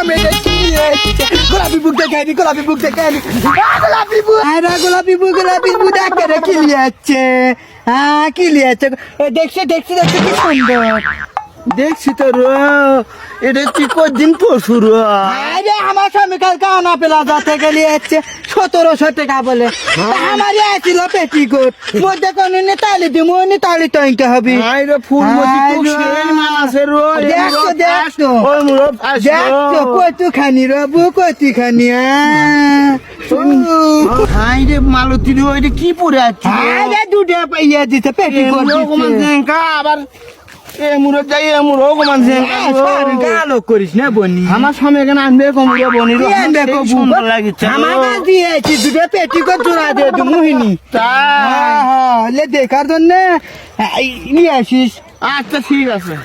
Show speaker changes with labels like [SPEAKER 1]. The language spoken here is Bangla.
[SPEAKER 1] সামনে দেখি গোলাপি বুক দেখায়নি গোলাপি বুক দেখায়নি গোলাপি বুক দেখে রেখে লিয়াচ্ছে হ্যাঁ কি লিয়াচ্ছে দেখছি দেখছি দেখছি কি সুন্দর
[SPEAKER 2] দেখছি তো এটা তুই কদিন পরশু
[SPEAKER 1] আরে আমার স্বামী কালকে আনা প্লাজা থেকে লিয়াচ্ছে 1700 টাকা বলে আমার আসছিল পেটিকোট মধ্যে কোন তালি দিমু তালি টঙ্কে হবে
[SPEAKER 2] আইরে ফুলমতি তো সেই মানাসে
[SPEAKER 1] দেখতো দেখতো
[SPEAKER 2] ওই মুরো ফাস
[SPEAKER 1] দেখতো কত খানি রবু কত খানি
[SPEAKER 2] আইরে মালতী রে ওইটা কি পরে আছে
[SPEAKER 1] আরে দুটো পাইয়া দিতে পেটিকোট
[SPEAKER 2] রকমান জেঙ্কা আবার এ মুরো যাই এ মুরো রকমান জেঙ্কা
[SPEAKER 1] গালো করিস না বনি
[SPEAKER 2] আমার স্বামী এখানে আনবে কমুরো বনি রে সুন্দর লাগিছে
[SPEAKER 1] আমার দিয়েছি দুটো পেটিকোট জোড়া দিয়ে দু মুহিনী
[SPEAKER 2] তাই
[SPEAKER 1] লে দেখার জন্য নিয়ে আসিস
[SPEAKER 2] আচ্ছা ঠিক আছে